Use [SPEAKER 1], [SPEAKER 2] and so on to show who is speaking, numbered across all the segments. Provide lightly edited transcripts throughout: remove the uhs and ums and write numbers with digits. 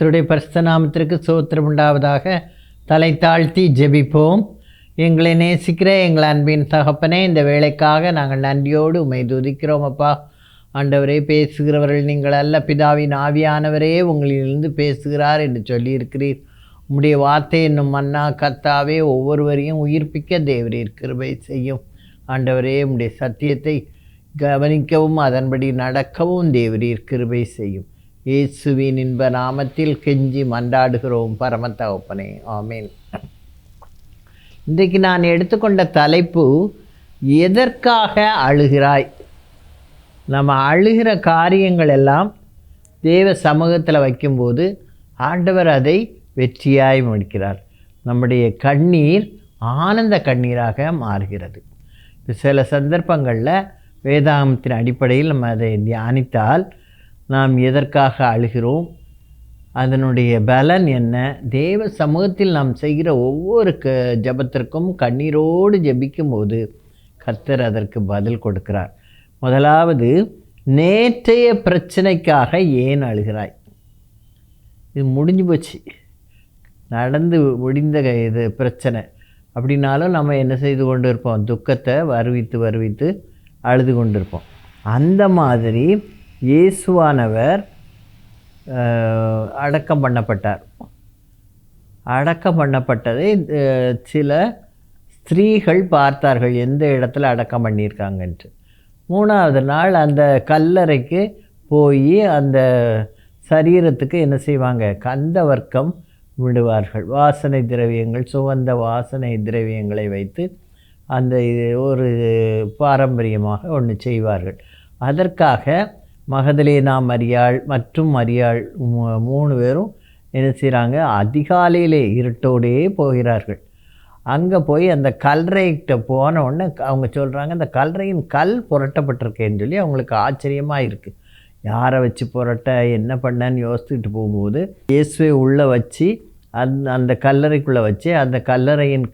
[SPEAKER 1] கர்த்தருடைய பரிசுத்த நாமத்திற்கு ஸ்தோத்திரம் உண்டாவதாக. தலை தாழ்த்தி ஜெபிப்போம். எங்களை நேசிக்கிற எங்கள் அன்பின் தகப்பனே, இந்த வேலைக்காக நாங்கள் நன்றியோடு உம்மை துதிக்கிறோம் அப்பா. ஆண்டவரே, பேசுகிறவர்கள் நீங்கள் அல்ல, பிதாவின் ஆவியானவரே உங்களிலிருந்து பேசுகிறார் என்று சொல்லியிருக்கிறீர். உம்முடைய வார்த்தை என்னும் மன்னா கர்த்தாவே ஒவ்வொருவரையும் உயிர்ப்பிக்க தேவரீர் கிருபை செய்யும். ஆண்டவரே, உம்முடைய சத்தியத்தை கவனிக்கவும் அதன்படி நடக்கவும் தேவரீர் கிருபை செய்யும். இயேசுவின் இன்ப நாமத்தில் கெஞ்சி மன்றாடுகிறோம் பரம தகப்பனே, ஆமேன். இன்றைக்கு நான் எடுத்துக்கொண்ட தலைப்பு, எதற்காக அழுகிறாய்? நம்ம அழுகிற காரியங்கள் எல்லாம் தேவ சமூகத்தில் வைக்கும்போது ஆண்டவர் அதை வெற்றியாய் முடிக்கிறார். நம்முடைய கண்ணீர் ஆனந்த கண்ணீராக மாறுகிறது. சில சந்தர்ப்பங்களில் வேதாகமத்தின் அடிப்படையில் நம்ம அதை தியானித்தால், நாம் எதற்காக அழுகிறோம், அதனுடைய பலன் என்ன, தேவ சமூகத்தில் நாம் செய்கிற ஒவ்வொரு ஜபத்திற்கும் கண்ணீரோடு ஜபிக்கும்போது கர்த்தர் அதற்கு பதில் கொடுக்கிறார். முதலாவது, நேற்றைய பிரச்சனைக்காக ஏன் அழுகிறாய்? இது முடிஞ்சு போச்சு, நடந்து முடிந்த இது பிரச்சனை. அப்படின்னாலும் நம்ம என்ன செய்து கொண்டு இருப்போம்? துக்கத்தை வருவித்து அழுது கொண்டு இருப்போம். அந்த மாதிரி இயேசுவானவர் அடக்கம் பண்ணப்பட்டார். அடக்கம் பண்ணப்பட்டதை சில ஸ்திரீகள் பார்த்தார்கள், எந்த இடத்துல அடக்கம் பண்ணியிருக்காங்கன்ட்டு. 3வது நாள் அந்த கல்லறைக்கு போய் அந்த சரீரத்துக்கு என்ன செய்வாங்க? கந்த வர்க்கம் விடுவார்கள். வாசனை திரவியங்கள், சுகந்த வாசனை திரவியங்களை வைத்து அந்த ஒரு பாரம்பரியமாக ஒன்று செய்வார்கள். அதற்காக மகதலேனா மரியாள் மற்றும் மரியாள் 3 பேரும் என்ன செய்கிறாங்க? அதிகாலையிலே இருட்டோடே போகிறார்கள். அங்கே போய் அந்த கல்லறைகிட்ட போன உடனே அவங்க சொல்கிறாங்க, அந்த கல்லறையின் கல் புரட்டப்பட்டிருக்கேன்னு சொல்லி அவங்களுக்கு ஆச்சரியமாக இருக்குது. யாரை வச்சு புரட்ட, என்ன பண்ணன்னு யோசிச்சுட்டு போகும்போது இயேசுவை உள்ளே வச்சு அந்த கல்லறைக்குள்ளே வச்சு அந்த கல்லறையின்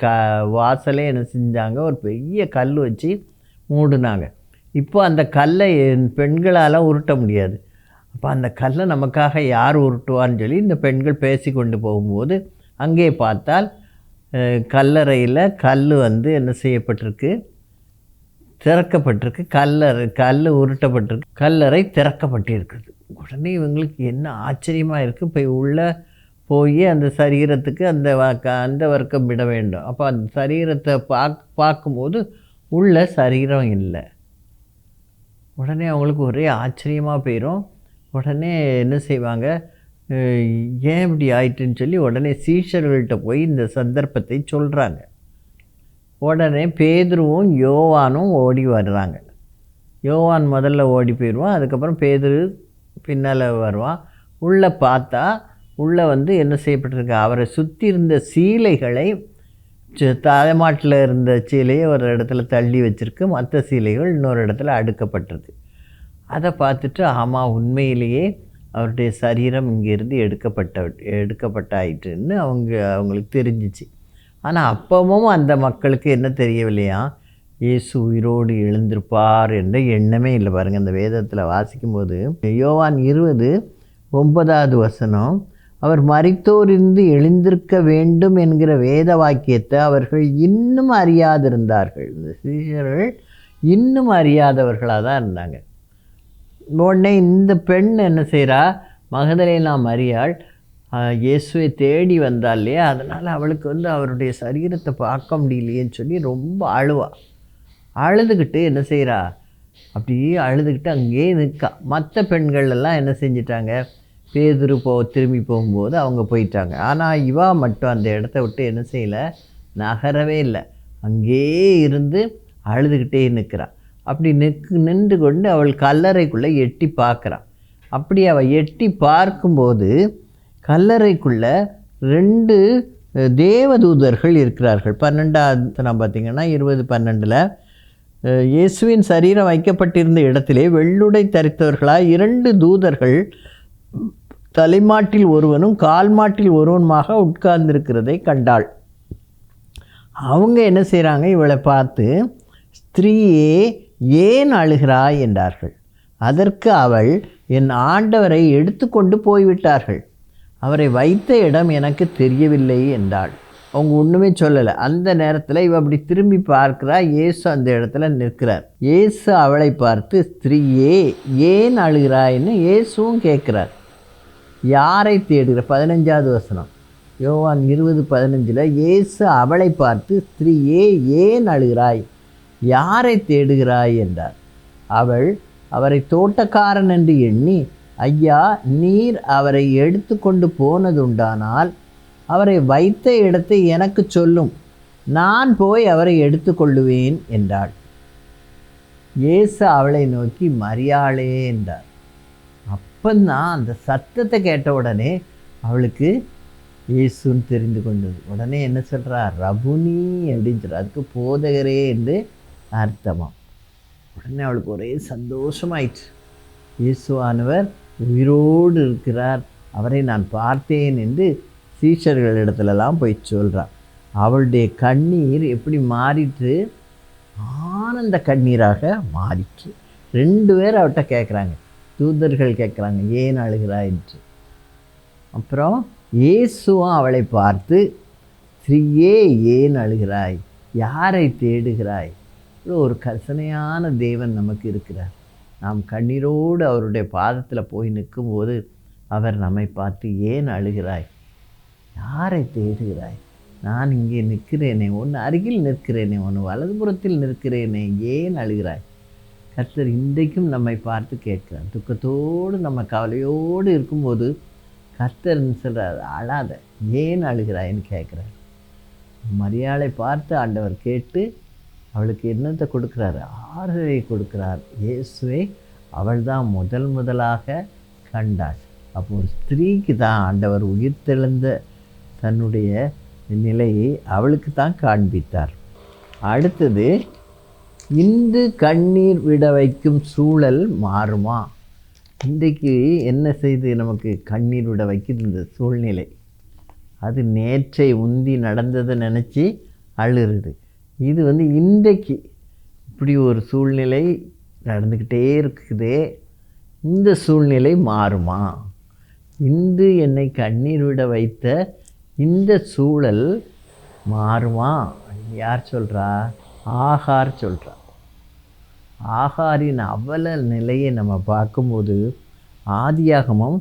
[SPEAKER 1] வாசலே என்ன செஞ்சாங்க? ஒரு பெரிய கல் வச்சு மூடினாங்க. இப்போ அந்த கல்லை பெண்களால் உருட்ட முடியாது. அப்போ அந்த கல்லை நமக்காக யார் உருட்டுவான்னு சொல்லி இந்த பெண்கள் பேசி கொண்டு போகும்போது அங்கே பார்த்தால் கல்லறையில் கல் என்ன செய்யப்பட்டிருக்கு? திறக்கப்பட்டிருக்கு. கல் உருட்டப்பட்டிருக்கு, கல்லறை திறக்கப்பட்டிருக்குது. உடனே இவங்களுக்கு என்ன ஆச்சரியமாக இருக்குது. போய் உள்ளே போய் அந்த சரீரத்துக்கு அந்த வர்க்கம் விட வேண்டும். அப்போ அந்த சரீரத்தை பார்க்கும்போது உள்ள சரீரம் இல்லை. உடனே அவங்களுக்கு ஒரே ஆச்சரியமாக போயிடும். உடனே என்ன செய்வாங்க? ஏன் இப்படி ஆயிட்டுன்னு சொல்லி உடனே சீஷர்கள்ட்ட போய் இந்த சந்தர்ப்பத்தை சொல்கிறாங்க. உடனே பேதுருவும் யோவானும் ஓடி வர்றாங்க. யோவான் முதல்ல ஓடி போயிடுவான், அதுக்கப்புறம் பேதுரு பின்னால் வருவான். உள்ளே பார்த்தா உள்ளே என்ன செய்யப்பட்டிருக்கு? அவரை சுற்றி இருந்த சீலைகளை, தலைமாட்டில் இருந்த சீலையை ஒரு இடத்துல தள்ளி வச்சுருக்கு, மற்ற சீலைகள் இன்னொரு இடத்துல அடுக்கப்பட்டிருக்கு. அதை பார்த்துட்டு, ஆமாம், உண்மையிலேயே அவருடைய சரீரம் இங்கேருந்து எடுக்கப்பட்டாயிட்டுன்னு அவங்களுக்கு தெரிஞ்சிச்சு. ஆனால் அப்பவும் அந்த மக்களுக்கு என்ன தெரியவில்லையா? இயேசு உயிரோடு எழுந்திருப்பார் என்ற எண்ணமே இல்லை. பாருங்கள், அந்த வேதத்தில் வாசிக்கும்போது யோவான் 20:9 வசனம், அவர் மரித்தோரிலிருந்து எழுந்திருக்க வேண்டும் என்கிற வேத வாக்கியத்தை அவர்கள் இன்னும் அறியாதிருந்தார்கள். இந்த சீஷர்கள் இன்னும் அறியாதவர்களாக தான் இருந்தாங்க. உடனே இந்த பெண் என்ன செய்கிறா? மகதலேனா மரியாள் இயேசுவை தேடி வந்தாள் இல்லையா, அதனால் அவளுக்கு அவருடைய சரீரத்தை பார்க்க முடியலையேன்னு சொல்லி ரொம்ப அழுதுகிட்டு என்ன செய்கிறா? அப்படியே அழுதுகிட்டு அங்கேயே நிற்கா. மற்ற பெண்கள் எல்லாம் என்ன செஞ்சிட்டாங்க? பேதுரு திரும்பி போகும்போது அவங்க போயிட்டாங்க. ஆனால் இவா மட்டும் அந்த இடத்த விட்டு என்ன செய்யலை? நகரவே இல்லை. அங்கேயே இருந்து அழுதுகிட்டே நிற்கிறாள். அப்படி நின்று கொண்டு அவள் கல்லறைக்குள்ளே எட்டி பார்க்குறான். அப்படி அவள் எட்டி பார்க்கும்போது கல்லறைக்குள்ளே 2 தேவதூதர்கள் இருக்கிறார்கள். 12வது நான் பார்த்திங்கன்னா 20:12 இயேசுவின் சரீரம் வைக்கப்பட்டிருந்த இடத்திலே வெள்ளுடை தரித்தவர்களாக 2 தூதர்கள் தலைமாட்டில் ஒருவனும் கால்மாட்டில் ஒருவனுமாக உட்கார்ந்திருக்கிறதை கண்டாள். அவங்க என்ன செய்கிறாங்க? இவளை பார்த்து, ஸ்திரீயே, ஏன் அழுகிறாய் என்றார்கள். அதற்கு அவள், என் ஆண்டவரை எடுத்துக்கொண்டு போய்விட்டார்கள், அவரை வைத்த இடம் எனக்கு தெரியவில்லை என்றாள். அவங்க ஒன்றுமே சொல்லலை. அந்த நேரத்தில் இவ அப்படி திரும்பி பார்க்கிறா. இயேசு அந்த இடத்துல நிற்கிறார். இயேசு அவளை பார்த்து, ஸ்திரீயே ஏன் அழுகிறாய்ன்னு இயேசுவும் கேட்குறார். யாரை தேடுகிற? 15வது வசனம், யோவான் 20:15. இயேசு அவளை பார்த்து, ஸ்திரீயே ஏன் அழுகிறாய், யாரை தேடுகிறாய் என்றார். அவள் அவரை தோட்டக்காரன் என்று எண்ணி, ஐயா, நீர் அவரை எடுத்து கொண்டு போனதுண்டானால் அவரை வைத்த இடத்தை எனக்கு சொல்லும், நான் போய் அவரை எடுத்துக்கொள்ளுவேன் என்றாள். இயேசு அவளை நோக்கி, மரியாளே என்றார். அப்பந்தான் அந்த சத்தத்தை கேட்ட உடனே அவளுக்கு இயேசுன்னு தெரிந்து கொண்டது. உடனே என்ன சொல்கிறா? ரபுனி அப்படின்னு சொல்கிறார். அதுக்கு போதகரே என்று அர்த்தமாம். உடனே அவளுக்கு ஒரே சந்தோஷமாயிற்று. இயேசுவானவர் உயிரோடு இருக்கிறார், அவரை நான் பார்த்தேன் என்று சீஷர்களிடத்துலலாம் போய் சொல்கிறார். அவளுடைய கண்ணீர் எப்படி மாறிட்டு? ஆனந்த கண்ணீராக மாறிற்று. 2 பேர் அவர்கிட்ட கேட்குறாங்க, தூதர்கள் கேட்குறாங்க, ஏன் அழுகிறாய் என்று. அப்புறம் இயேசுவும் அவளை பார்த்து, ஸ்திரீயே ஏன் அழுகிறாய், யாரை தேடுகிறாய்? ஒரு கருணையான தேவன் நமக்கு இருக்கிறார். நாம் கண்ணீரோடு அவருடைய பாதத்தில் போய் நிற்கும்போது அவர் நம்மை பார்த்து, ஏன் அழுகிறாய், யாரை தேடுகிறாய், நான் இங்கே நிற்கிறேனே, உன் அருகில் நிற்கிறேனே, உன் வலதுபுறத்தில் நிற்கிறேனே, ஏன் அழுகிறாய்? கர்த்தர் இன்றைக்கும் நம்மை பார்த்து கேட்கிறார். துக்கத்தோடு நம்ம கவலையோடு இருக்கும்போது கர்த்தர் சொல்கிறார், அழாத, ஏன் அழுகிறாய்ன்னு கேட்குறார். மரியாளை பார்த்து ஆண்டவர் கேட்டு அவளுக்கு என்னத்தை கொடுக்குறாரு? ஆறுதலை கொடுக்குறார். இயேசுவை அவள் தான் முதலாக கண்டாள். அப்போ ஒரு ஸ்திரீக்கு தான் ஆண்டவர் உயிர்த்தெழுந்த தன்னுடைய நிலையை அவளுக்கு தான் காண்பித்தார். அடுத்தது, இன்று கண்ணீர் விட வைக்கும் சூழல் மாறுமா? இன்றைக்கு என்ன செய்து நமக்கு கண்ணீர் விட வைக்குது? இந்த சூழ்நிலை. அது நேற்றை உந்தி நடந்ததை நினச்சி அழுறது. இது இன்றைக்கு இப்படி ஒரு சூழ்நிலை நடந்துக்கிட்டே இருக்குதே, இந்த சூழ்நிலை மாறுமா? இன்று என்னை கண்ணீர் விட வைத்த இந்த சூழல் மாறுமா? யார் சொல்கிறா? ஆகார் சொல்கிறா. ஆகாரின் அவல நிலையை நம்ம பார்க்கும்போது ஆதியாகமம்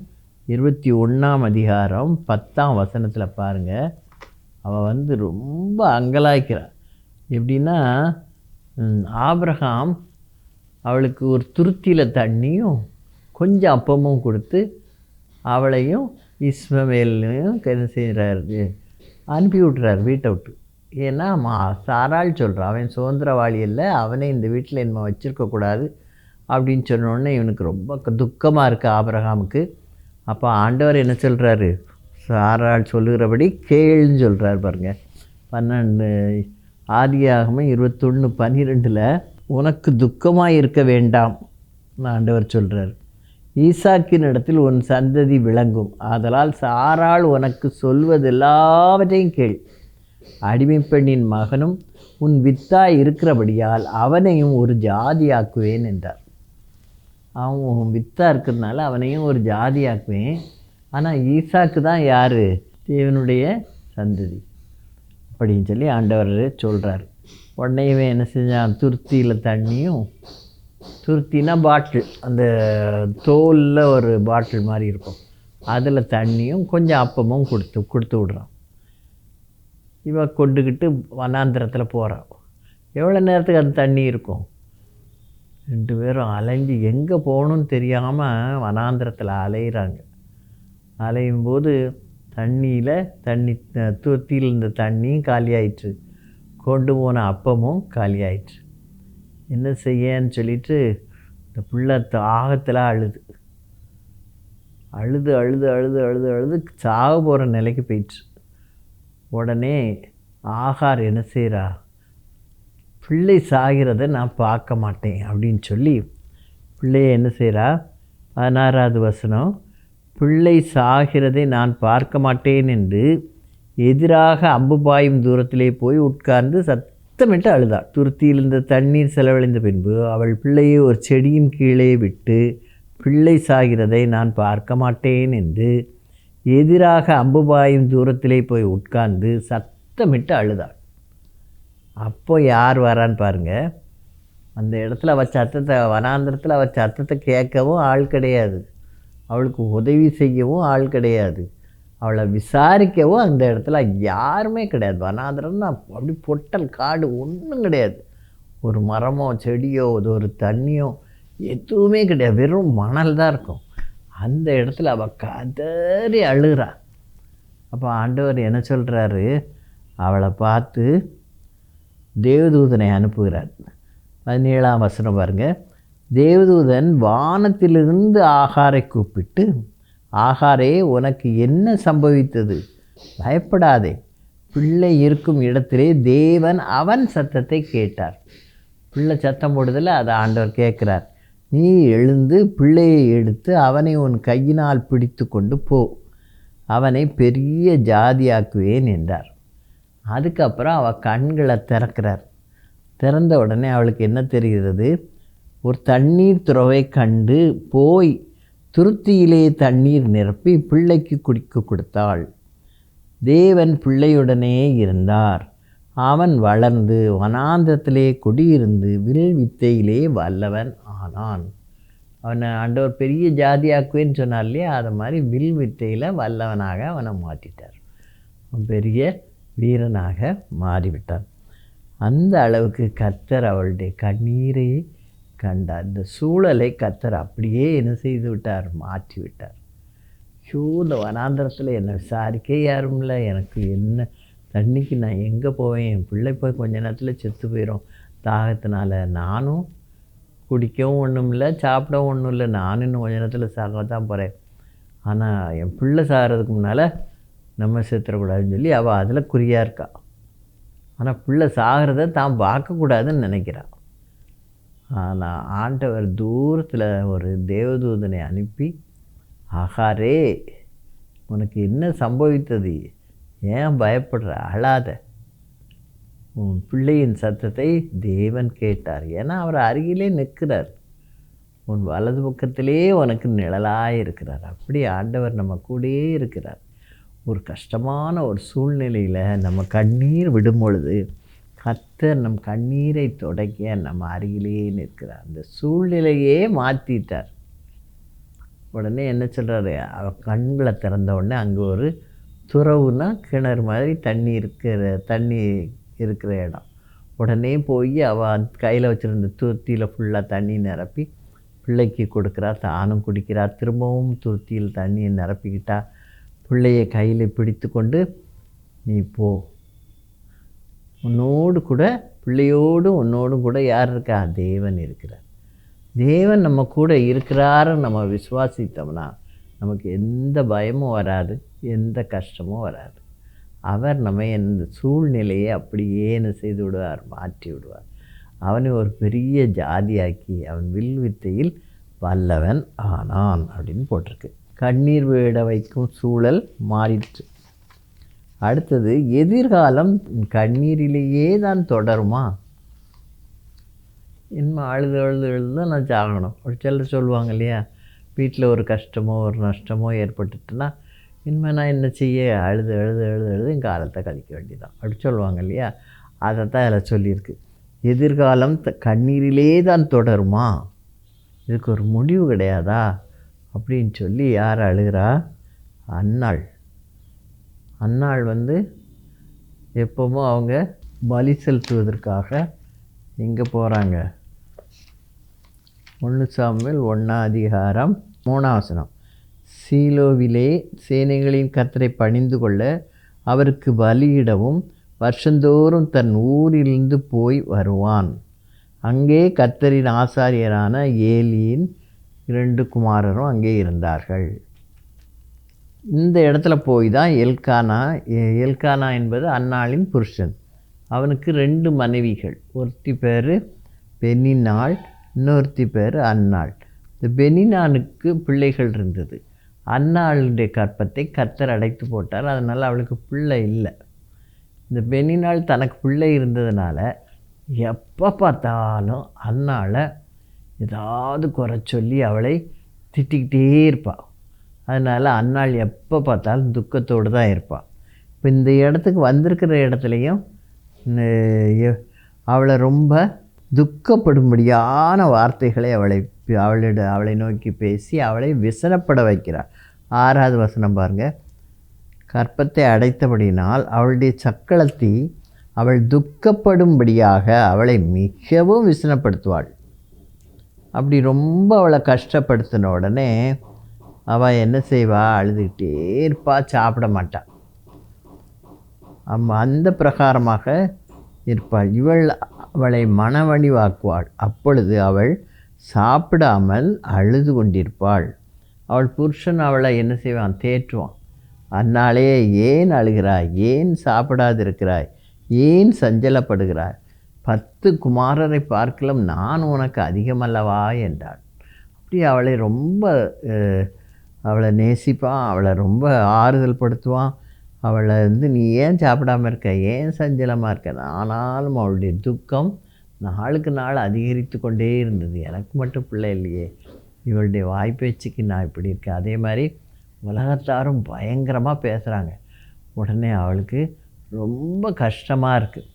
[SPEAKER 1] 21ஆம் அதிகாரம் 10ஆம் வசனத்தில் பாருங்கள். அவள் ரொம்ப அங்கலாய்க்கிறாள். எப்படின்னா, ஆபிரகாம் அவளுக்கு ஒரு துருத்தியில் தண்ணியும் கொஞ்சம் அப்பமும் கொடுத்து அவளையும் இஸ்மவேலையும் என்ன செய்கிறாரு? அனுப்பி விட்றாரு வீட்டை விட்டு. ஏன்னா சாராள் சொல்கிறான், அவன் சுதந்திரவாளி இல்லை, அவனை இந்த வீட்டில் என்ன வச்சுருக்கக்கூடாது அப்படின்னு சொன்னோடனே இவனுக்கு ரொம்ப துக்கமாக இருக்குது ஆபிரகாமுக்கு. அப்போ ஆண்டவர் என்ன சொல்கிறாரு? சாராள் சொல்லுகிறபடி கேள்னு சொல்கிறார் பாருங்கள். 12 ஆதியாகமம் 21:12 உனக்கு துக்கமாக இருக்க வேண்டாம் ஆண்டவர் சொல்கிறார். ஈசாக்கின் இடத்தில் உன் சந்ததி விளங்கும், ஆதலால் சாராள் உனக்கு சொல்வதெல்லாவற்றையும் கேள். அடிமைப்பெண்ணின் மகனும் உன் வித்தாய் இருக்கிறபடியால் அவனையும் ஒரு ஜாதியாக்குவேன் என்றார். அவன் வித்தாக இருக்கிறதுனால அவனையும் ஒரு ஜாதியாக்குவேன். ஆனால் ஈசாக்கு தான் யார்? தேவனுடைய சந்ததி அப்படின்னு சொல்லி ஆண்டவர் சொல்கிறார். உடனேவே என்ன செஞ்சான்? துருத்தியில் தண்ணியும், துருத்தினா பாட்டில், அந்த தோலில் ஒரு பாட்டில் மாதிரி இருக்கும், அதில் தண்ணியும் கொஞ்சம் அப்பமும் கொடுத்து விடுறான். இவன் கொண்டுக்கிட்டு வனாந்திரத்தில் போகிறான். எவ்வளோ நேரத்துக்கு அந்த தண்ணி இருக்கும்? 2 பேரும் அலைஞ்சு எங்கே போகணுன்னு தெரியாமல் வனாந்திரத்தில் அலையிறாங்க. அலையும்போது தண்ணி துருத்தியில் இருந்த தண்ணியும் காலியாயிற்று, கொண்டு போன அப்பமும் காலியாயிற்று. என்ன செய்யன்னு சொல்லிட்டு இந்த புள்ள தாகத்தில் அழுது அழுது அழுது அழுது அழுது அழுது சாக போகிற நிலைக்கு போயிடுச்சு. உடனே ஆகார் என்ன செய்கிறா? பிள்ளை சாகிறத நான் பார்க்க மாட்டேன் அப்படின்னு சொல்லி பிள்ளையை என்ன செய்கிறா? 16வது வசனம், பிள்ளை சாகிறதை நான் பார்க்க மாட்டேன் என்று எதிராக அம்பு பாயும் தூரத்திலே போய் உட்கார்ந்து சத்தமிட்டு அழுதாள். துருத்தியில் இருந்த தண்ணீர் செலவழிந்த பின்பு அவள் பிள்ளையை ஒரு செடியின் கீழே விட்டு, பிள்ளை சாகிறதை நான் பார்க்க மாட்டேன் என்று எதிராக அம்புபாயும் தூரத்திலே போய் உட்கார்ந்து சத்தமிட்டு அழுதாள். அப்போ யார் வரான்னு பாருங்கள். அந்த இடத்துல அவள் சத்தத்தை, வனாந்திரத்தில் அவள் சத்தத்தை கேட்கவும் ஆள் கிடையாது, அவளுக்கு உதவி செய்யவும் ஆள் கிடையாது, அவளை விசாரிக்கவும் அந்த இடத்துல யாருமே கிடையாது. வனாந்திரம்னா அப்படி பொட்டல் காடு, ஒன்றும் கிடையாது. ஒரு மரமோ செடியோ ஒரு தண்ணியோ எதுவுமே கிடையாது, வெறும் மணல் தான் இருக்கும். அந்த இடத்துல அவள் கதறி அழுகிறா. அப்போ ஆண்டவர் என்ன சொல்கிறாரு, அவளை பார்த்து தேவதூதனை அனுப்புகிறார். 17ஆம் வசனம் பாருங்கள். தேவதூதன் வானத்திலிருந்து ஆகாரை கூப்பிட்டு, ஆகாரே, உனக்கு என்ன சம்பவித்தது? பயப்படாதே, பிள்ளை இருக்கும் இடத்திலே தேவன் அவன் சத்தத்தை கேட்டார். பிள்ளை சத்தம் போடுதில்ல, அதை ஆண்டவர் கேட்குறார். நீ எழுந்து பிள்ளையை எடுத்து அவனை உன் கையினால் பிடித்து கொண்டு போ, அவனை பெரிய ஜாதியாக்குவேன் என்றார். அதுக்கப்புறம் அவள் கண்களை திறக்கிறார். திறந்த உடனே அவளுக்கு என்ன தெரிகிறது? ஒரு தண்ணீர் துறவை கண்டு போய் துருத்தியிலே தண்ணீர் நிரப்பி பிள்ளைக்கு குடிக்க கொடுத்தாள். தேவன் பிள்ளையுடனே இருந்தார். அவன் வளர்ந்து வனாந்தரத்திலே குடியிருந்து வில் வித்தையிலே வல்லவன் ஆனான். அவனை ஆண்டவர் பெரிய ஜாதியாக்குவேன்னு சொன்னார் இல்லையா, அது மாதிரி வில் வித்தையில் வல்லவனாக அவனை மாற்றிட்டார். அவன் பெரிய வீரனாக மாறிவிட்டான். அந்த அளவுக்கு கர்த்தர் அவளுடைய கண்ணீரை கண்டார். இந்த சூழலை கர்த்தர் அப்படியே என்ன செய்து விட்டார்? மாற்றி விட்டார். இந்த வனாந்திரத்தில் என்னை விசாரிக்க யாரும் இல்லை, எனக்கு என்ன தண்ணிக்கு நான் எங்கே போவேன்? என் பிள்ளை போய் கொஞ்ச நேரத்தில் செத்து போயிடும் தாகத்தினால. நானும் குடிக்கவும் ஒன்றும் இல்லை, சாப்பிடவும் ஒன்றும் இல்லை, நானும் இன்னும் கொஞ்ச நேரத்தில் சாக தான் போகிறேன். ஆனால் என் பிள்ளை சாகிறதுக்கு முன்னால் நம்ம செத்துறக்கூடாதுன்னு சொல்லி அவள் அதில் குறியாக இருக்கா. ஆனால் பிள்ளை சாகிறத தான் பார்க்கக்கூடாதுன்னு நினைக்கிறான். ஆனால் ஆண்டவர் தூரத்தில் ஒரு தேவதூதனை அனுப்பி, ஆகாரே, உனக்கு என்ன சம்பவித்தது? ஏன் பயப்படுற? அழாத. உன் பிள்ளையின் சத்தத்தை தேவன் கேட்டார். ஏன்னா அவர் அருகிலே நிற்கிறார், உன் வலது பக்கத்திலே உனக்கு நிழலாக இருக்கிறார். அப்படி ஆண்டவர் நம்ம கூடயே இருக்கிறார். ஒரு கஷ்டமான ஒரு சூழ்நிலையில் நம்ம கண்ணீர் விடும் பொழுது கர்த்தர் நம் கண்ணீரை துடைக்க நம்ம அருகிலேயே நிற்கிறார். அந்த சூழ்நிலையே மாற்றிட்டார். உடனே என்ன சொல்கிறாரு? கண்களை திறந்த உடனே அங்கே ஒரு துறவுனா கிணறு மாதிரி தண்ணி இருக்கிற இடம். உடனே போய் அவள் கையில் வச்சுருந்த துருத்தியில் ஃபுல்லாக தண்ணி நிரப்பி பிள்ளைக்கு கொடுக்குறா, தானும் குடிக்கிறா. திரும்பவும் துருத்தியில் தண்ணியை நிரப்பிக்கிட்டா. பிள்ளையை கையில் பிடித்து கொண்டு, நீ போ, உன்னோடு கூட, பிள்ளையோடு உன்னோடும் கூட யார் இருக்கா? தேவன் இருக்கிறார். தேவன் நம்ம கூட இருக்கிறாருன்னு நம்ம விசுவாசித்தோம்னா நமக்கு எந்த பயமும் வராது, எந்த கஷ்டமும் வராது. அவர் நம்ம எந்த சூழ்நிலையை அப்படியே என்ன செய்து விடுவார்? மாற்றி விடுவார். அவனை ஒரு பெரிய ஜாதியாக்கி அவன் வில் வித்தையில் வல்லவன் ஆனான் அப்படின்னு போட்டிருக்கு. கண்ணீர் விட வைக்கும் சூழல் மாறிற்று. அடுத்தது, எதிர்காலம் கண்ணீரிலேயே தான் தொடருமா? இன்னும் அழுது நான் சாகணும். ஒரு சிலர் சொல்லுவாங்க இல்லையா, வீட்டில் ஒரு கஷ்டமோ ஒரு நஷ்டமோ ஏற்பட்டுட்டுன்னா இனிமேல் நான் என்ன செய்ய, அழுது என் காலத்தை கழிக்க வேண்டியதான் அப்படி சொல்லுவாங்க இல்லையா. அதை தான் அதில் சொல்லியிருக்கு. எதிர்காலம் கண்ணீரிலே தான் தொடருமா, இதுக்கு ஒரு முடிவு கிடையாதா அப்படின்னு சொல்லி யார் அழுகிறா? அன்னாள் எப்போவும் அவங்க பலி செலுத்துவதற்காக எங்கே போகிறாங்க? 1 சாமுவேல் 1:3 சீலோவிலே சேனைகளின் கர்த்தரை பணிந்து கொள்ள அவருக்கு பலியிடவும் வருஷந்தோறும் தன் ஊரிலிருந்து போய் வருவான். அங்கே கர்த்தரின் ஆசாரியரான ஏலியின் 2 குமாரரும் அங்கே இருந்தார்கள். இந்த இடத்துல போய் தான் எல்கானா என்பது அன்னாளின் புருஷன். அவனுக்கு 2 மனைவிகள். ஒருத்தி பேர் பெனின்னாள், இன்னொருத்தி பேர் அன்னாள். இந்த பெனினானுக்கு பிள்ளைகள் இருந்தது. அன்னாளுடைய கற்பத்தை கர்த்தர் அடைத்து போட்டார். அதனால் அவளுக்கு பிள்ளை இல்லை. இந்த பெனினாள் தனக்கு பிள்ளை இருந்ததுனால எப்போ பார்த்தாலும் அன்னாளை ஏதாவது குறை சொல்லி அவளை திட்டிக்கிட்டே இருப்பாள். அதனால் அன்னாள் எப்போ பார்த்தாலும் துக்கத்தோடு தான் இருப்பாள். இப்போ இந்த இடத்துக்கு வந்திருக்கிற இடத்துலையும் அவளை ரொம்ப துக்கப்படும்படியான வார்த்தைகளை அவளை நோக்கி பேசி அவளை விசனப்பட வைக்கிறார். 6வது வசனம் பாருங்கள். கற்பத்தை அடைத்தபடினால் அவளுடைய சக்களத்தி அவள் துக்கப்படும்படியாக அவளை மிகவும் விசனப்படுத்துவாள். அப்படி ரொம்ப அவளை கஷ்டப்படுத்தின உடனே அவள் என்ன செய்வா? அழுதுகிட்டே இருப்பா, சாப்பிட மாட்டாள். அந்த பிரகாரமாக இருப்பாள். அவளை மனவழிவாக்குவாள். அப்பொழுது அவள் சாப்பிடாமல் அழுது கொண்டிருப்பாள். அவள் புருஷன் அவளை என்ன செய்வான்? தேற்றுவான். அந்நாளே ஏன் அழுகிறாய்? ஏன் சாப்பிடாதிருக்கிறாய்? ஏன் சஞ்சலப்படுகிறாய்? 10 குமாரரை பார்க்கலாம் நான் உனக்கு அதிகமல்லவா என்றாள். அப்படி அவளை ரொம்ப அவளை நேசிப்பான், அவளை ரொம்ப ஆறுதல் படுத்துவான். அவளை நீ ஏன் சாப்பிடாமல் இருக்க, ஏன் சஞ்சலமாக இருக்க? ஆனாலும் அவளுடைய துக்கம் நாளுக்கு நாள் அதிகரித்து கொண்டே இருந்தது. எனக்கு மட்டும் பிள்ளை இல்லையே, இவளுடைய வாய்ப்பேச்சுக்கு நான் இப்படி இருக்கேன். அதே மாதிரி உலகத்தாரும் பயங்கரமாக பேசுகிறாங்க. உடனே அவளுக்கு ரொம்ப கஷ்டமாக இருக்குது.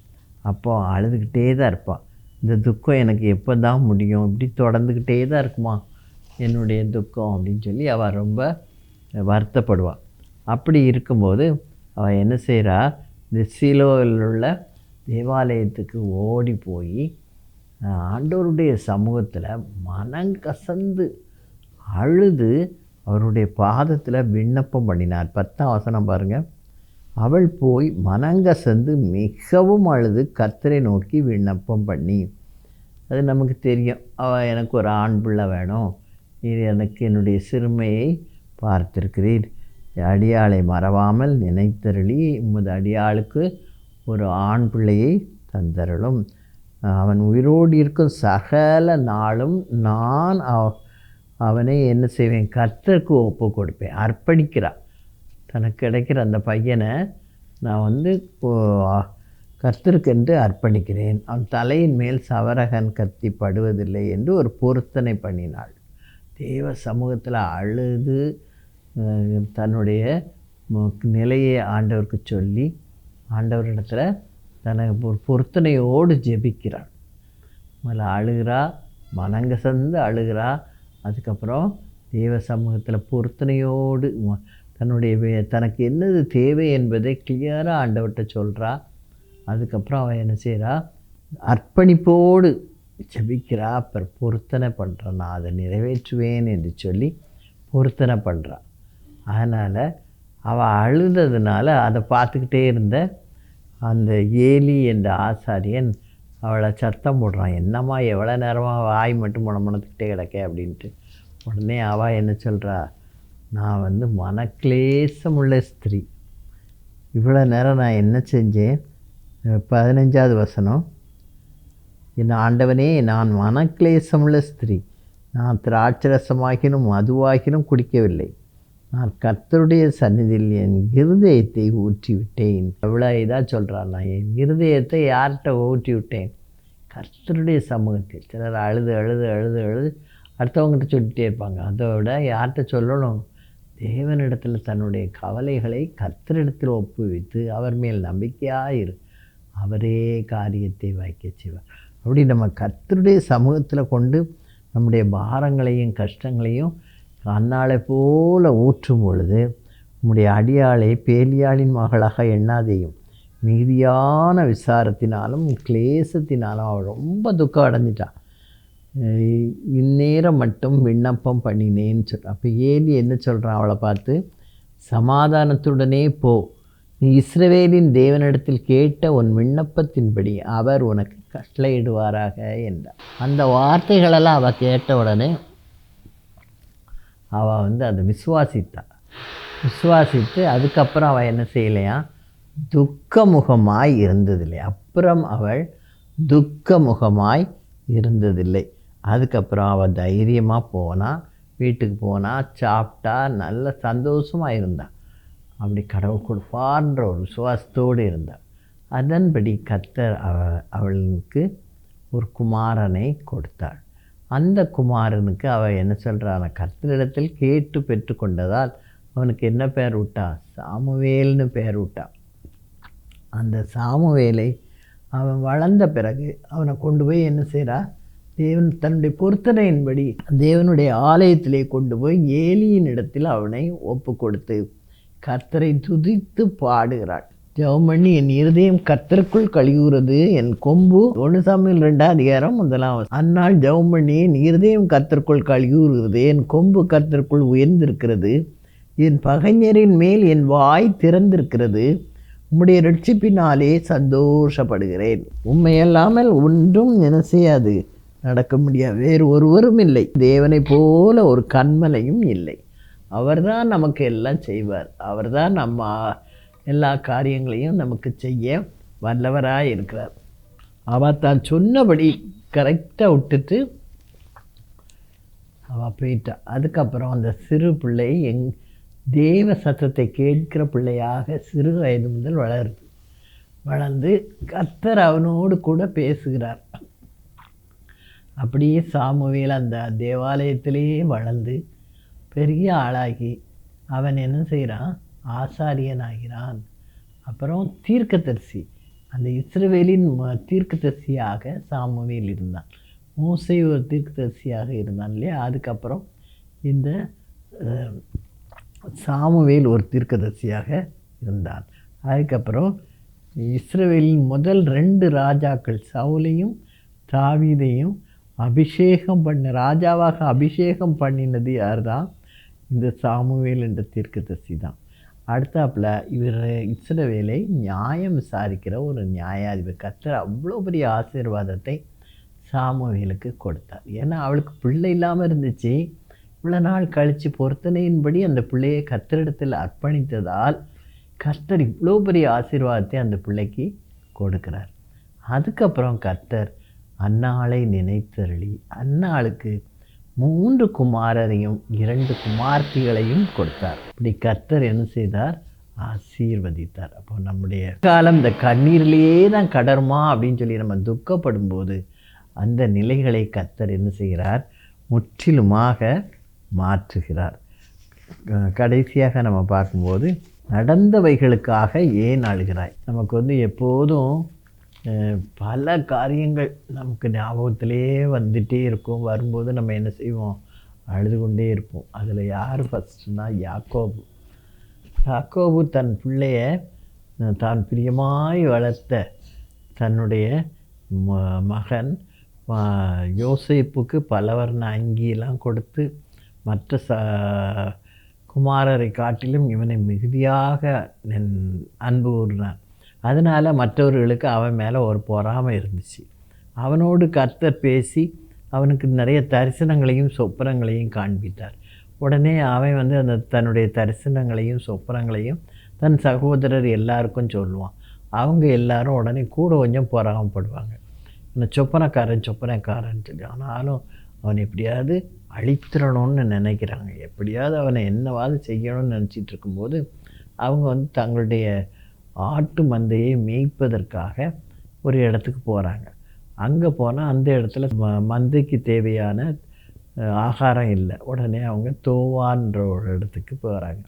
[SPEAKER 1] அப்போது அழுதுகிட்டே தான் இருப்பாள். இந்த துக்கம் எனக்கு எப்போ தான் முடியும்? இப்படி தொடர்ந்துக்கிட்டே தான் இருக்குமா என்னுடைய துக்கம் அப்படின்னு சொல்லி அவள் ரொம்ப வருத்தப்படுவாள். அப்படி இருக்கும்போது அவள் என்ன செய்கிறா? இந்த சீலோவில் உள்ள தேவாலயத்துக்கு ஓடி போய் ஆண்டவருடைய சமூகத்தில் மனங்கசந்து அழுது அவருடைய பாதத்தில் விண்ணப்பம் பண்ணினார். 10ஆம் வசனம் பாருங்கள். அவள் போய் மனங்கசந்து மிகவும் அழுது கர்த்தரை நோக்கி விண்ணப்பம் பண்ணி, அது நமக்கு தெரியும். அவள் எனக்கு ஒரு ஆண் பிள்ளை வேணும், நீர் எனக்கு என்னுடைய சிறுமையை பார்த்திருக்கிறீர், அடியாளை மறவாமல் நினைத்தருளி உமது அடியாளுக்கு ஒரு ஆண் பிள்ளையை தந்தருளும். அவன் உயிரோடு இருக்கும் சகல நாளும் நான் அவனை என்ன செய்வேன்? கர்த்தருக்கு ஒப்பு கொடுப்பேன். அர்ப்பணிக்கிறான். தனக்கு கிடைக்கிற அந்த பையனை நான் கர்த்தருக்கென்று அர்ப்பணிக்கிறேன், அவன் தலையின் மேல் சவரகன் கத்தி படுவதில்லை என்று ஒரு பொருத்தனை பண்ணினாள். தேவ சமூகத்தில் அழுது தன்னுடைய நிலையை ஆண்டவருக்கு சொல்லி ஆண்டவரிடத்தில் தனக்கு ஒரு பொருத்தனையோடு ஜெபிக்கிறாள். முதல்ல அழுகிறா, மனங்கசந்து அழுகிறா. அதுக்கப்புறம் தேவ சமூகத்தில் பொருத்தனையோடு தனக்கு என்னது தேவை என்பதை கிளியராக ஆண்டவர்கிட்ட சொல்கிறா. அதுக்கப்புறம் அவன் என்ன செய்கிறா? அர்ப்பணிப்போடு ஜெபிக்கிறா. அப்புறம் பொருத்தனை பண்ணுறான். நான் அதை நிறைவேற்றுவேன் என்று சொல்லி பொருத்தனை பண்ணுறான். அதனால் அவள் அழுததுனால அதை பார்த்துக்கிட்டே இருந்த அந்த ஏலி என்ற ஆசாரியன் அவளை சத்தம் போடுறான். என்னம்மா எவ்வளோ நேரமாக வாய் மட்டும் முணமுணத்துக்கிட்டே கிடக்க அப்படின்ட்டு. உடனே அவள் என்ன சொல்கிறா? நான் மனக்லேசமுள்ள ஸ்திரீ. இவ்வளோ நேரம் நான் என்ன செஞ்சேன்? 15வது வசனம். என் ஆண்டவனே, நான் மனக்லேசமுள்ள ஸ்திரீ, நான் திராட்சரசமாகினும் மதுவாகினும் குடிக்கவில்லை, நான் கர்த்தருடைய சந்நிதியில் என் இருதயத்தை ஊற்றிவிட்டேன். எவ்வளோ இதாக சொல்கிறான். நான் என் இருதயத்தை யார்கிட்ட ஊற்றி விட்டேன்? கர்த்தருடைய சமூகத்தில். சிலர் அழுது அழுது அழுது அழுது அடுத்தவங்ககிட்ட சொல்லிகிட்டே இருப்பாங்க. அதோட யார்கிட்ட சொல்லணும்? தேவனிடத்தில் தன்னுடைய கவலைகளை கர்த்தரிடத்தில் ஒப்புவித்து அவர் மேல் நம்பிக்கையாக இரு, அவரே காரியத்தை வாய்க்க செய்வார். அப்படி நம்ம கர்த்தருடைய சமூகத்தில் கொண்டு நம்முடைய பாரங்களையும் கஷ்டங்களையும் அன்னாளை போல ஊற்றும் பொழுது நம்முடைய அடியாளை பேலியாளின் மகளாக எண்ணாதேயும். மிகுதியான விசாரத்தினாலும் கிளேசத்தினாலும் அவள் ரொம்ப துக்கம் அடைஞ்சிட்டான். இந்நேரம் மட்டும் விண்ணப்பம் பண்ணினேன்னு சொல்கிறான். அப்போ ஏலி என்ன சொல்கிறான் அவளை பார்த்து? சமாதானத்துடனே போ, நீ இஸ்ரவேலின் தேவனிடத்தில் கேட்ட உன் விண்ணப்பத்தின்படி அவர் உனக்கு கட்டளையிடுவாராக என்றார். அந்த வார்த்தைகளெல்லாம் அவள் கேட்ட உடனே அவள் அதை விசுவாசித்து அதுக்கப்புறம் அவள் என்ன செய்யலையா? துக்கமுகமாய் இருந்ததில்லை. அப்புறம் அவள் துக்கமுகமாய் இருந்ததில்லை. அதுக்கப்புறம் அவள் தைரியமாக போனால், வீட்டுக்கு போனால், சாப்பிட்டா, நல்ல சந்தோஷமாக இருந்தாள். அப்படி கடவுள் கொடுப்பார்ன்ற ஒரு விசுவாசத்தோடு இருந்தாள். அதன்படி கர்த்தர் அவளுக்கு ஒரு குமாரனை கொடுத்தாள். அந்த குமாரனுக்கு அவள் என்ன சொல்கிறாள்? கர்த்தரிடத்தில் கேட்டு பெற்றுக்கொண்டதால் அவனுக்கு என்ன பேர் விட்டா? சாமுவேல்னு பேர் விட்டா. அந்த சாமுவேலை அவன் வளர்ந்த பிறகு அவனை கொண்டு போய் என்ன செய்கிறா? தேவன் தன்னுடைய பொருத்தனையின்படி தேவனுடைய ஆலயத்திலே கொண்டு போய் ஏலியின் இடத்தில் அவனை ஒப்பு கொடுத்து கர்த்தரை துதித்து பாடுகிறாள். ஜெபம் பண்ணி, என் இருதயம் கர்த்தருக்குள் கழிவுறது, என் கொம்பு 1 சாமுவேல் 2:1. அந்நாள் ஜெபம் பண்ணி, என் இருதயம் கர்த்தருக்குள் கழிவுறுகிறது, என் கொம்பு கர்த்தருக்குள் உயர்ந்திருக்கிறது, என் பகைஞரின் மேல் என் வாய் திறந்திருக்கிறது, உம்முடைய ரட்சிப்பினாலே சந்தோஷப்படுகிறேன். உண்மையல்லாமல் ஒன்றும் என்ன செய்யாது, நடக்க முடியாது. வேறு ஒருவரும் இல்லை, தேவனை போல ஒரு கண்மலையும் இல்லை. அவர்தான் நமக்கு எல்லாம் செய்வார். அவர்தான் நம்ம எல்லா காரியங்களையும் நமக்கு செய்ய வல்லவராக இருக்கிறார். அவள் தான் சொன்னபடி கரெக்டாக விட்டுட்டு அவள் போயிட்டா. அதுக்கப்புறம் அந்த சிறு பிள்ளை தேவ சத்தத்தை கேட்கிற பிள்ளையாக சிறு வயது முதல் வளர்ந்து கர்த்தர் அவனோடு கூட பேசுகிறார். அப்படியே சாமுவேல் அந்த தேவாலயத்திலேயே வளர்ந்து பெரிய ஆளாகி அவன் என்ன செய்கிறான்? ஆசாரியனாகிறான். அப்புறம் தீர்க்கதரிசி, அந்த இஸ்ரவேலின் தீர்க்கதரிசியாக சாமுவேல் இருந்தான். மோசே ஒரு தீர்க்கதரிசியாக இருந்தான் இல்லையா? அதுக்கப்புறம் இந்த சாமுவேல் ஒரு தீர்க்கதரிசியாக இருந்தான். அதுக்கப்புறம் இஸ்ரவேலின் முதல் 2 ராஜாக்கள், சவுலையும் தாவீதையும் ராஜாவாக அபிஷேகம் பண்ணினது யார் தான்? இந்த சாமுவேல் என்ற தீர்க்கதரிசி தான். அடுத்தாப்புல இவர் இஸ்ரவேலை நியாயம் விசாரிக்கிற ஒரு நியாயாதிபதி. கர்த்தர் அவ்வளோ பெரிய ஆசீர்வாதத்தை சாமுவேலுக்கு கொடுத்தார். ஏன்னா அவளுக்கு பிள்ளை இல்லாமல் இருந்துச்சு. இவ்வளோ நாள் கழித்து பொருத்தனையின்படி அந்த பிள்ளையை கர்த்தரிடத்தில் அர்ப்பணித்ததால் கர்த்தர் இவ்வளோ பெரிய ஆசீர்வாதத்தை அந்த பிள்ளைக்கு கொடுக்கிறார். அதுக்கப்புறம் கர்த்தர் அன்னாளை நினைத்தருளி அன்னாளுக்கு 3 குமாரரையும் 2 குமார்த்திகளையும் கொடுத்தார். இப்படி கர்த்தர் என்ன செய்தார்? ஆசீர்வதித்தார். அப்போ நம்முடைய காலம் இந்த கண்ணீரிலேயே தான் கடருமா அப்படின்னு சொல்லி நம்ம துக்கப்படும் போது அந்த நிலைகளை கர்த்தர் என்ன செய்கிறார்? முற்றிலுமாக மாற்றுகிறார். கடைசியாக நம்ம பார்க்கும்போது, நடந்தவைகளுக்காக ஏன் அழுகிறாய்? நமக்கு எப்போதும் பல காரியங்கள் நமக்கு ஞாபகத்திலே வந்துகிட்டே இருக்கும். வரும்போது நம்ம என்ன செய்வோம்? அழுது கொண்டே இருப்போம். அதில் யார் ஃபஸ்ட்டுனா யாக்கோபு தன் பிள்ளைய தான் பிரியமாய் வளர்த்த தன்னுடைய மகன் யோசேப்புக்கு பலவர்ண அங்கியெல்லாம் கொடுத்து மற்ற குமாரரை காட்டிலும் இவனை மிகுதியாக அன்பு கூர்ந்தான். அதனால் மற்றவர்களுக்கு அவன் மேலே ஒரு பொறாமை இருந்துச்சு. அவனோடு கர்த்தர் பேசி அவனுக்கு நிறைய தரிசனங்களையும் சொப்பனங்களையும் காண்பித்தார். உடனே அவன் அந்த தன்னுடைய தரிசனங்களையும் சொப்பனங்களையும் தன் சகோதரர் எல்லாருக்கும் சொல்லுவான். அவங்க எல்லாரும் உடனே கூட கொஞ்சம் பொறாமப்படுவாங்க. இந்த சொப்பனக்காரன் சொல்லி. ஆனாலும் அவன் எப்படியாவது அழித்திடணும்னு நினைக்கிறாங்க. எப்படியாவது அவனை என்னவாது செய்யணும்னு நினச்சிட்டு இருக்கும்போது அவங்க தங்களுடைய ஆட்டு மந்தையை மேய்ப்பதற்காக ஒரு இடத்துக்கு போகிறாங்க. அங்கே போனால் அந்த இடத்துல மந்தைக்கு தேவையான ஆகாரம் இல்லை. உடனே அவங்க தோவான்ற ஒரு இடத்துக்கு போகிறாங்க.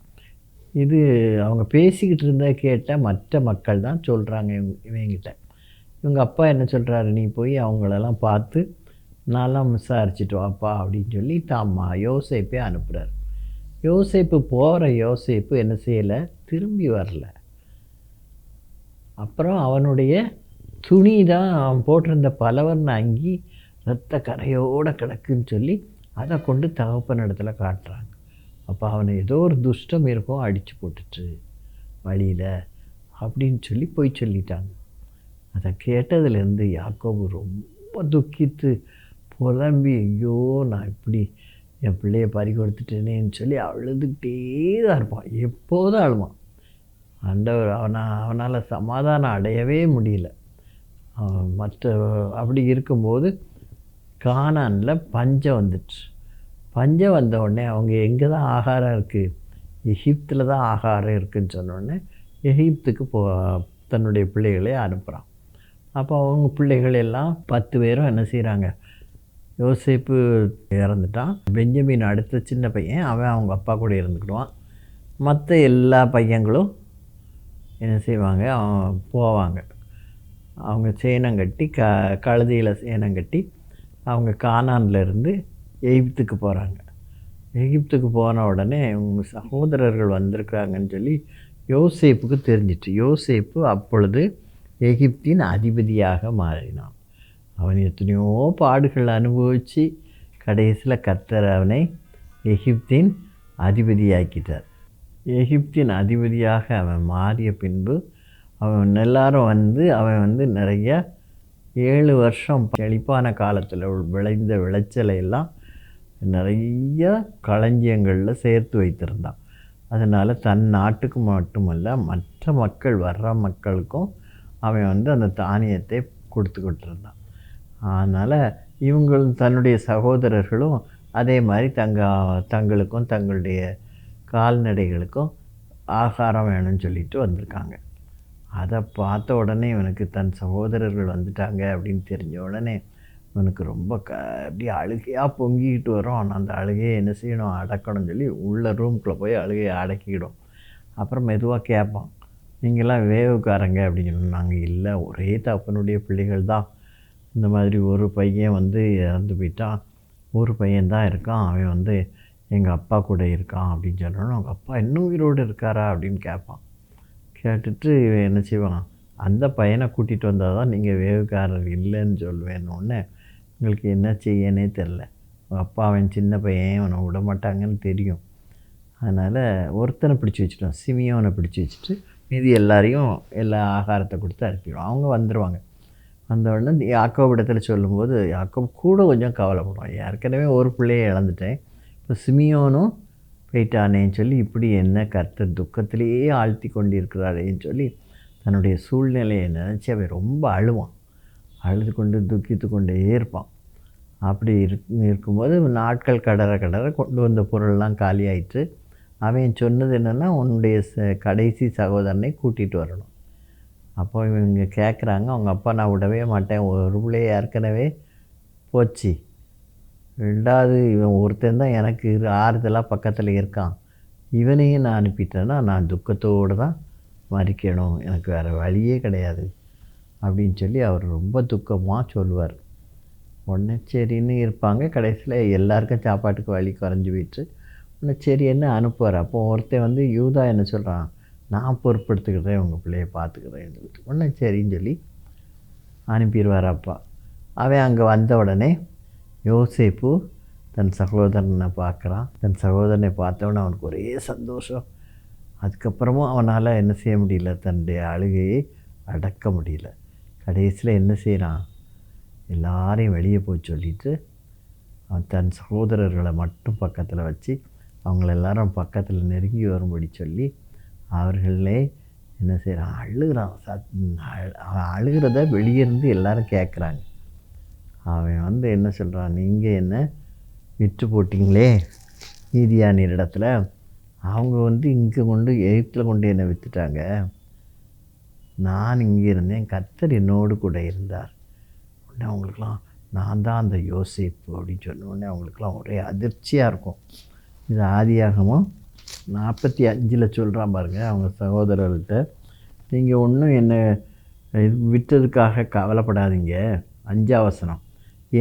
[SPEAKER 1] இது அவங்க பேசிக்கிட்டு இருந்தா கேட்ட மற்ற மக்கள் தான் சொல்கிறாங்க இவங்கிட்ட. இவங்க அப்பா என்ன சொல்கிறாரு? நீ போய் அவங்களெல்லாம் பார்த்து நான்லாம் விசாரிச்சுட்டு வாப்பா அப்படின்னு சொல்லி தாம்மா யோசேப்பே அனுப்புகிறார். யோசேப்பு என்ன செய்யலை? திரும்பி வரல. அப்புறம் அவனுடைய துணி தான் அவன் போட்டிருந்த பலவர்ண அங்கி ரத்த கரையோடு கிடக்குன்னு சொல்லி அதை கொண்டு தகப்பன் இடத்துல காட்டுறாங்க. அப்போ அவனை ஏதோ ஒரு துஷ்டம் இருக்கும், அடித்து போட்டுட்டு வழியில் அப்படின்னு சொல்லி போய் சொல்லிட்டாங்க. அதை கேட்டதுலேருந்து யாக்கோபு ரொம்ப துக்கித்து புலம்பி, ஐயோ நான் இப்படி என் பிள்ளையை பறி கொடுத்துட்டேனேன்னு சொல்லி அழுதுகிட்டே தான் இருப்பான். எப்போதும் அழுவான். ஆண்டவர் அவனால் சமாதானம் அடையவே முடியல. அப்படி இருக்கும்போது கானானில் பஞ்சம் வந்துடுச்சு. பஞ்சம் வந்த உடனே அவங்க எங்கே தான் ஆகாரம் இருக்குது? எகிப்தில் தான் ஆகாரம் இருக்குதுன்னு சொன்னோடனே எகிப்துக்கு தன்னுடைய பிள்ளைகளை அனுப்புகிறான். அப்போ அவங்க பிள்ளைகள் எல்லாம் 10 பேரும் என்ன செய்கிறாங்க? யோசேப்பு இறந்துட்டான். பெஞ்சமின் அடுத்த சின்ன பையன், அவன் அவங்க அப்பா கூட இருந்துக்கிடுவான். மற்ற எல்லா பையங்களும் என்ன செய்வாங்க, போவாங்க. அவங்க சேணம் கட்டி கழுதையில் சேணம் கட்டி அவங்க கானான்லேருந்து எகிப்துக்கு போகிறாங்க. எகிப்துக்கு போன உடனே உங்கள் சகோதரர்கள் வந்திருக்கிறாங்கன்னு சொல்லி யோசேப்புக்கு தெரிஞ்சிட்டு, யோசேப்பு அப்பொழுது எகிப்தின் அதிபதியாக மாறினான். அவன் எத்தனையோ பாடுகள் அனுபவித்து கடைசியில் கர்த்தர் அவனை எகிப்தின் அதிபதியாக்கிட்டார். எகிப்தின் அதிபதியாக அவன் மாறிய பின்பு அவன் எல்லாரும் அவன் நிறைய 7 வருஷம் செழிப்பான காலத்தில் விளைந்த விளைச்சலை எல்லாம் நிறைய களஞ்சியங்களில் சேர்த்து வைத்திருந்தான். அதனால் தன் நாட்டுக்கு மட்டுமல்ல, மற்ற மக்கள் வர்ற மக்களுக்கும் அவன் அந்த தானியத்தை கொடுத்துக்கிட்டு இருந்தான். அதனால் இவங்களும் தன்னுடைய சகோதரர்களும் அதே மாதிரி தங்களுக்கும் தங்களுடைய கால்நடைகளுக்கும் ஆகாரம் வேணும்னு சொல்லிட்டு வந்திருக்காங்க. அதை பார்த்த உடனே இவனுக்கு தன் சகோதரர்கள் வந்துட்டாங்க அப்படின்னு தெரிஞ்ச உடனே இவனுக்கு ரொம்ப அப்படியே அழுகையாக பொங்கிக்கிட்டு வரும். அந்த அழுகையை என்ன செய்யணும், அடக்கணும்னு சொல்லி உள்ள ரூம்குள்ளே போய் அழுகையை அடக்கிக்கிடும். அப்புறம் மெதுவாக கேட்பான், நீங்களாம் வேவுக்காரங்க அப்படின்னு சொல்லணும். நாங்கள் இல்லை, ஒரே தப்பனுடைய பிள்ளைகள் தான். இந்த மாதிரி ஒரு பையன் இறந்து போயிட்டான், ஒரு பையன்தான் இருக்கான், அவன் எங்கள் அப்பா கூட இருக்கான் அப்படின்னு சொல்லணும். அவங்க அப்பா இன்னும் உயிரோடு இருக்காரா அப்படின்னு கேட்பான். கேட்டுட்டு என்ன செய்வான், அந்த பையனை கூட்டிகிட்டு வந்தால் தான் நீங்கள் வேவுக்காரர் இல்லைன்னு சொல்லுவேன்னு. உங்களுக்கு என்ன செய்யனே தெரில. அப்பா அவன் சின்ன பையன், அவனை விட மாட்டாங்கன்னு தெரியும். அதனால் ஒருத்தனை பிடிச்சி வச்சுட்டோம், சிமியோனை பிடிச்சி வச்சுட்டு மீதி எல்லாரையும் எல்லா ஆகாரத்தை கொடுத்து அனுப்பிடுவோம். அவங்க வந்துடுவாங்க. வந்தவுடனே யாக்கோபிடத்தில் சொல்லும்போது யாக்கோப் கூட கொஞ்சம் கவலைப்படுவான். ஏற்கனவே ஒரு பிள்ளையை இழந்துட்டேன், இப்போ சிமியோனும் போயிட்டானேன்னு சொல்லி இப்படி என்ன கர்த்தர் துக்கத்திலேயே ஆழ்த்தி கொண்டிருக்கிறாரேன்னு சொல்லி தன்னுடைய சூழ்நிலையை நினச்சி அவன் ரொம்ப அழுவான். அழுது கொண்டு துக்கித்து கொண்டே இருப்பான். அப்படி இருக்கும்போது நாட்கள் கடற கொண்டு வந்த பொருள்லாம் காலியாயிட்டு அவன் சொன்னது என்னென்னா, உன்னுடைய கடைசி சகோதரனை கூட்டிகிட்டு வரணும். அப்போ இவங்க கேட்குறாங்க, அவங்க அப்பா நான் விடவே மாட்டேன், ஒரு பிள்ளைய ஏற்கனவே போச்சு, 2வது இவன் ஒருத்தன் தான் எனக்கு ஆறுதலாக பக்கத்தில் இருக்கான், இவனையும் நான் அனுப்பிட்டேன்னா நான் துக்கத்தோடு தான் மறிக்கணும், எனக்கு வேறு வழியே கிடையாது அப்படின்னு சொல்லி அவர் ரொம்ப துக்கமாக சொல்லுவார். உடனே சரின்னு இருப்பாங்க. கடைசியில் எல்லாருக்கும் சாப்பாட்டுக்கு வழி குறைஞ்சி போயிட்டு உடனே சரின்னு அனுப்புவார். அப்போ ஒருத்தன் யூதா என்ன சொல்கிறான், நான் பொறுப்படுத்துக்கிறேன், உங்கள் பிள்ளையை பார்த்துக்கிறேன்னு சொல்லிட்டு உடனே சரின்னு சொல்லி அனுப்பிடுவார் அப்பா. அவன் அங்கே வந்த உடனே யோசேப்பு தன் சகோதரனை பார்க்குறான். தன் சகோதரனை பார்த்தவொடனே அவனுக்கு ஒரே சந்தோஷம். அதுக்கப்புறமும் அவனால் என்ன செய்ய முடியல, தன்னுடைய அழுகையை அடக்க முடியல. கடைசியில் என்ன செய்கிறான், எல்லாரையும் வெளியே போய் சொல்லிவிட்டு அவன் தன் சகோதரர்களை மட்டும் பக்கத்தில் வச்சு அவங்கள எல்லாரும் பக்கத்தில் நெருங்கி வரும்படி சொல்லி அவர்களே என்ன செய்கிறான், அழுகிறான். அவன் அழுகிறத வெளியிருந்து எல்லாரும் கேட்குறாங்க. அவன் என்ன சொல்கிறான், நீங்கள் என்ன விற்று போட்டிங்களே மீதியானியர் இடத்துல, அவங்க இங்கே கொண்டு எகிப்தில் கொண்டு என்னை விற்றுட்டாங்க, நான் இங்கே இருந்தேன், கர்த்தர் என்னோடு கூட இருந்தார். உடனே அவங்களுக்கெல்லாம் நான் தான் அந்த யோசேப்பு அப்படின்னு சொன்ன உடனே அவங்களுக்கெல்லாம் ஒரே அதிர்ச்சியாக இருக்கும். இது ஆதியாகமம் 45 சொல்கிறான் பாருங்கள் அவங்க சகோதரர்கள்ட்ட, நீங்கள் ஒன்றும் என்னை விற்றதுக்காக கவலைப்படாதீங்க. 5ஆம் வசனம்,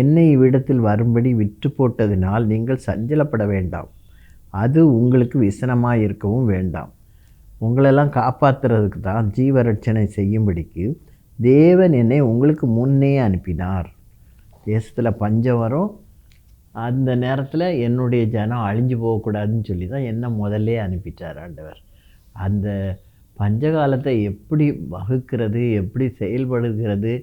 [SPEAKER 1] என்னை இவ்விடத்தில் வரும்படி விற்று போட்டதினால் நீங்கள் சஞ்சலப்பட வேண்டாம், அது உங்களுக்கு விசனமாக இருக்கவும் வேண்டாம். உங்களெல்லாம் காப்பாற்றுறதுக்கு தான் ஜீவரட்சணை செய்யும்படிக்கு தேவன் என்னை உங்களுக்கு முன்னே அனுப்பினார். தேசத்தில் பஞ்சம் வரும், அந்த நேரத்தில் என்னுடைய ஜனம் அழிஞ்சு போகக்கூடாதுன்னு சொல்லி தான் என்னை முதல்லே அனுப்பிட்டார் ஆண்டவர். அந்த பஞ்சகாலத்தை எப்படி வகுக்கிறது, எப்படி செயல்படுகிறது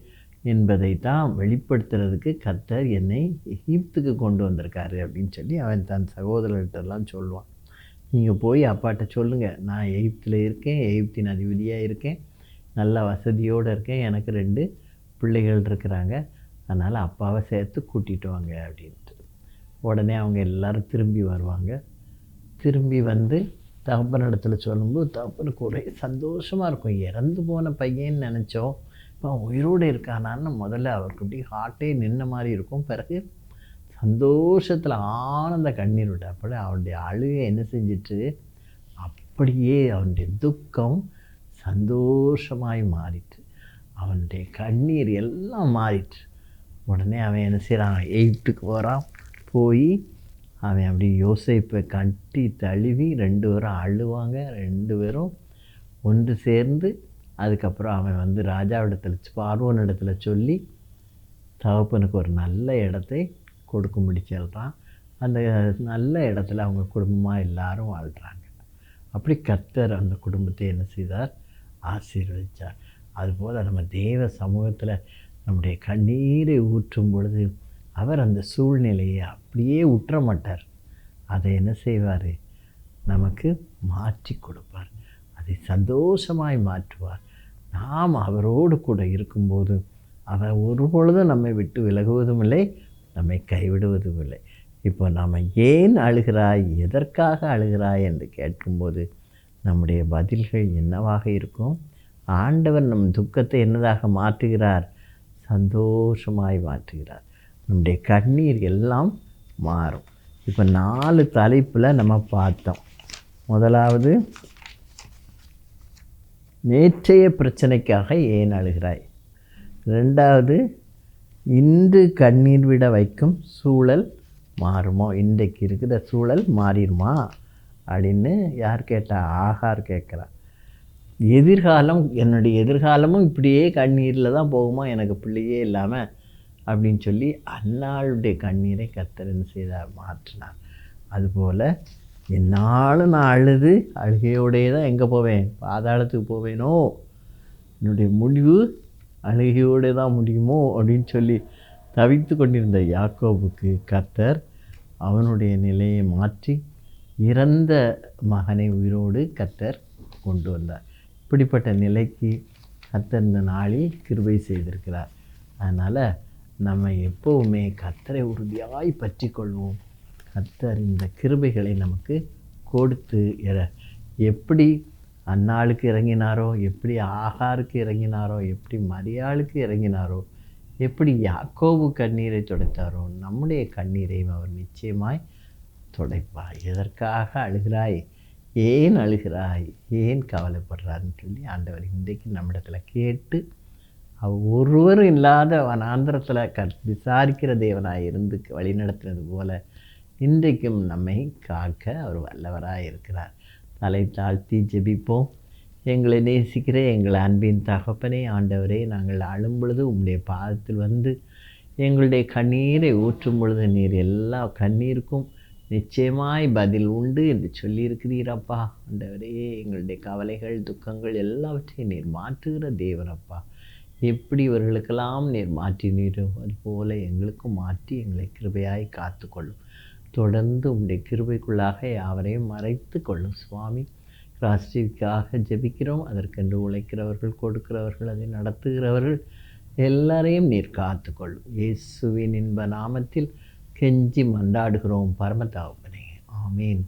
[SPEAKER 1] என்பதை தான் வெளிப்படுத்துறதுக்கு கர்த்தர் என்னை எகிப்துக்கு கொண்டு வந்திருக்காரு அப்படின்னு சொல்லி அவன் தன் சகோதரர்கிட்டெல்லாம் சொல்லுவான். நீங்கள் போய் அப்பாட்ட சொல்லுங்கள், நான் எகிப்தில் இருக்கேன், எகிப்தின் அதிபதியாக இருக்கேன், நல்ல வசதியோடு இருக்கேன், எனக்கு 2 பிள்ளைகள் இருக்கிறாங்க, அதனால் அப்பாவை சேர்த்து கூட்டிகிட்டு வாங்க அப்படின்ட்டு. உடனே அவங்க எல்லோரும் திரும்பி வருவாங்க. திரும்பி தகப்பனிடத்தில் சொல்லும்போது தகப்பனுக்கு ஒரே சந்தோஷமாக இருக்கும். இறந்து போன பையன்னு நினச்சோம், இப்போ உயிரோடு இருக்கானான்னு முதல்ல அவருக்கு இப்படி ஹார்ட்டே நின்ன மாதிரி இருக்கும். பிறகு சந்தோஷத்தில் ஆனந்த கண்ணீர் விட்டாப்பட அவருடைய அழுகை என்ன செஞ்சிட்டு அப்படியே அவனுடைய துக்கம் சந்தோஷமாய் மாறிட்டு, அவனுடைய கண்ணீர் எல்லாம் மாறிட்டு. உடனே அவன் என்ன செய்கிறான், எகிப்துக்கு போகிறான். போய் அவன் அப்படி யோசேப்பை கட்டி தழுவி 2 பேரும் அழுவாங்க. 2 பேரும் ஒன்று சேர்ந்து அதுக்கப்புறம் அவன் ராஜாவிடத்தில் பார்வோனிடத்தில் சொல்லி தகப்பனுக்கு ஒரு நல்ல இடத்தை கொடுக்கும்படி சொல்கிறான். அந்த நல்ல இடத்துல அவங்க குடும்பமாக எல்லாரும் வாழ்கிறாங்க. அப்படி கர்த்தர் அந்த குடும்பத்தை என்ன செய்தார், ஆசீர்வதித்தார். அதுபோல் நம்ம தேவ சமூகத்தில் நம்முடைய கண்ணீரை ஊற்றும் பொழுது அவர் அந்த சூழ்நிலையை அப்படியே உற்ற மாட்டார். அதை என்ன செய்வார், நமக்கு மாற்றி கொடுப்பார். அதை சந்தோஷமாய் மாற்றுவார். நாம் அவரோடு கூட இருக்கும்போது அவர் ஒரு பொழுதும் நம்மை விட்டு விலகுவதும் இல்லை, நம்மை கைவிடுவதும் இல்லை. இப்போ நாம் ஏன் அழுகிறாய், எதற்காக அழுகிறாய் என்று கேட்கும்போது நம்முடைய பதில்கள் என்னவாக இருக்கும்? ஆண்டவர் நம் துக்கத்தை என்னதாக மாற்றுகிறார், சந்தோஷமாய் மாற்றுகிறார். நம்முடைய கண்ணீர் எல்லாம் மாறும். இப்போ 4 தலைப்பில் நம்ம பார்த்தோம். முதலாவது, நேற்றைய பிரச்சனைக்காக ஏன் அழுகிறாய். 2வது, இன்று கண்ணீர் விட வைக்கும் சூழல் மாறுமோ, இன்றைக்கு இருக்கிற சூழல் மாறிடுமா அப்படின்னு யார் கேட்டா, ஆகார் கேட்குறா. எதிர்காலம், என்னுடைய எதிர்காலமும் இப்படியே கண்ணீரில் தான் போகுமா, எனக்கு பிள்ளையே இல்லாமல் அப்படின்னு சொல்லி அன்னாளுடைய கண்ணீரை கர்த்தர் என்ன செய்தார், மாற்றினார். அதுபோல் என்னாலும் நான் அழுகையோடையே தான் எங்கே போவேன், பாதாளத்துக்கு போவேனோ, என்னுடைய முடிவு அழுகையோடு தான் முடியுமோ அப்படின்னு சொல்லி தவித்து கொண்டிருந்த யாக்கோபுக்கு கர்த்தர் அவனுடைய நிலையை மாற்றி இறந்த மகனை உயிரோடு கர்த்தர் கொண்டு வந்தார். இப்படிப்பட்ட நிலைக்கு கர்த்தர் இந்த நாளில் கிருபை செய்திருக்கிறார். அதனால் நம்ம எப்போவுமே கர்த்தரை உறுதியாய் பற்றி கொள்வோம். கர்த்தர் இந்த கிருபைகளை நமக்கு கொடுத்து எப்படி அன்னாளுக்கு இறங்கினாரோ, எப்படி ஆகாருக்கு இறங்கினாரோ, எப்படி மரியாளுக்கு இறங்கினாரோ, எப்படி யாக்கோபு கண்ணீரை துடைத்தாரோ, நம்முடைய கண்ணீரையும் அவர் நிச்சயமாய் துடைப்பார். எதற்காக அழுகிறாய், ஏன் அழுகிறாய், ஏன் கவலைப்படுறாருன்னு சொல்லி ஆண்டவர் இன்றைக்கு நம்மிடத்தில் கேட்டு ஒருவரும் இல்லாத வனாந்திரத்தில் விசாரிக்கிற தேவனாய் இருந்து வழிநடத்தினது போல இன்றைக்கும் நம்மை காக்க அவர் வல்லவராக இருக்கிறார். தலை தாழ்த்தி ஜெபிப்போம். எங்களை நேசிக்கிற எங்கள் அன்பின் தகப்பனே, ஆண்டவரே, நாங்கள் அழும் பொழுது உம்முடைய பாதத்தில் எங்களுடைய கண்ணீரை ஊற்றும் பொழுது நீர் எல்லா கண்ணீருக்கும் நிச்சயமாய் பதில் உண்டு என்று சொல்லியிருக்கிறீரப்பா. ஆண்டவரே, எங்களுடைய கவலைகள் துக்கங்கள் எல்லாவற்றையும் நீர் மாற்றுகிற தேவனப்பா. எப்படி இவர்களுக்கெல்லாம் நீர் மாற்றினீரோ அதுபோல் எங்களுக்கும் மாற்றி எங்களை கிருபையாய் காத்துக்கொள்ளும். தொடர்ந்து உம்முடைய கிருபைக்குள்ளாக யாவரையும் மறைத்து கொள்ளும் சுவாமி. ராஷ்டிரிக்காக ஜெபிக்கிறோம். அதற்கென்று உழைக்கிறவர்கள், கொடுக்கிறவர்கள், அதை நடத்துகிறவர்கள் எல்லாரையும் நீர் காத்துக்கொள்ளும். இயேசுவின் இன்ப நாமத்தில் கெஞ்சி மன்றாடுகிறோம் பரம தகப்பனே. ஆமீன்.